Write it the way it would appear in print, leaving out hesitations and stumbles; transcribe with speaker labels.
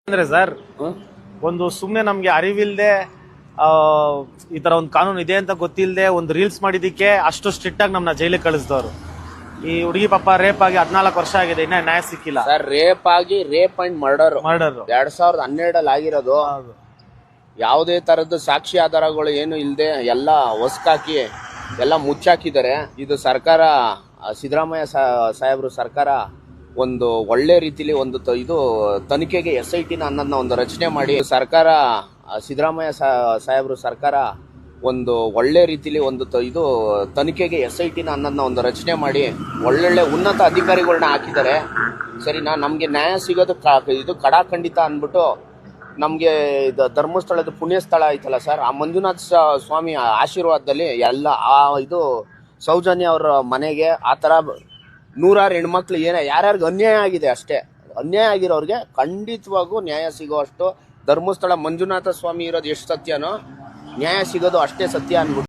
Speaker 1: ಅಂದ್ರೆ ಸರ್ ಒಂದು ಸುಮ್ನೆ ನಮ್ಗೆ ಅರಿವಿಲ್ದೆ ಈ ತರ ಒಂದು ಕಾನೂನು ಇದೆ ಅಂತ ಗೊತ್ತಿಲ್ಲದೆ ಒಂದು ರೀಲ್ಸ್ ಮಾಡಿದಕ್ಕೆ ಅಷ್ಟು ಸ್ಟ್ರಿಕ್ಟ್ ಆಗಿ ನಮ್ನ ಜೈಲಿಗೆ ಕಳಿಸಿದವರು. ಈ ಹುಡುಗಿ ಪಾಪ ರೇಪ್ ಆಗಿ 14 ವರ್ಷ ಆಗಿದೆ, ಇನ್ನ ನ್ಯಾಯ ಸಿಕ್ಕಿಲ್ಲ
Speaker 2: ಸರ್. ರೇಪ್ ಅಂಡ್ ಮರ್ಡರ್ 2012 ಆಗಿರೋದು. ಯಾವುದೇ ತರದ್ದು ಸಾಕ್ಷಿ ಆಧಾರಗಳು ಏನು ಇಲ್ಲದೆ ಎಲ್ಲ ಹೊಸ್ಕಾಕಿ ಎಲ್ಲ ಮುಚ್ಚಾಕಿದ್ದಾರೆ. ಇದು ಸರ್ಕಾರ, ಸಿದ್ದರಾಮಯ್ಯ ಸಾಹೇಬ್ರು ಸರ್ಕಾರ ಒಂದು ಒಳ್ಳೆ ರೀತಿಲಿ ಒಂದು ಇದು ತನಿಖೆಗೆ SIT ಅನ್ನೋದನ್ನ ಒಂದು ರಚನೆ ಮಾಡಿ, ಸರ್ಕಾರ ಸಿದ್ದರಾಮಯ್ಯ ಸಾಹೇಬ್ರು ಸರ್ಕಾರ ಒಂದು ಒಳ್ಳೆ ರೀತಿಲಿ ಒಂದು ಇದು ತನಿಖೆಗೆ SIT ಅನ್ನೋದನ್ನ ಒಂದು ರಚನೆ ಮಾಡಿ ಒಳ್ಳೊಳ್ಳೆ ಉನ್ನತ ಅಧಿಕಾರಿಗಳನ್ನ ಹಾಕಿದ್ದಾರೆ. ಸರಿನಾ? ನಮ್ಗೆ ನ್ಯಾಯ ಸಿಗೋದು ಇದು ಕಡಾಖಂಡಿತ ಅಂದ್ಬಿಟ್ಟು ನಮ್ಗೆ ಇದು ಧರ್ಮಸ್ಥಳದ ಪುಣ್ಯ ಸ್ಥಳ ಐತಲ್ಲ ಸರ್, ಆ ಮಂಜುನಾಥ ಸ್ವಾಮಿ ಆಶೀರ್ವಾದದಲ್ಲಿ ಎಲ್ಲ ಇದು ಸೌಜನ್ಯ ಅವ್ರ ಮನೆಗೆ ಆ ತರ 100 ಹೆಣ್ಮಕ್ಳು ಯಾರ್ಯಾರಿಗೆ ಅನ್ಯಾಯ ಆಗಿದೆ ಅಷ್ಟೇ, ಅನ್ಯಾಯ ಆಗಿರೋರಿಗೆ ಖಂಡಿತವಾಗೂ ನ್ಯಾಯ ಸಿಗೋಷ್ಟು ಧರ್ಮಸ್ಥಳ ಮಂಜುನಾಥ ಸ್ವಾಮಿ ಇರೋದು ಎಷ್ಟು ಸತ್ಯನೋ ನ್ಯಾಯ ಸಿಗೋದು ಅಷ್ಟೇ ಸತ್ಯ ಅನ್ಬಿಟ್ಟು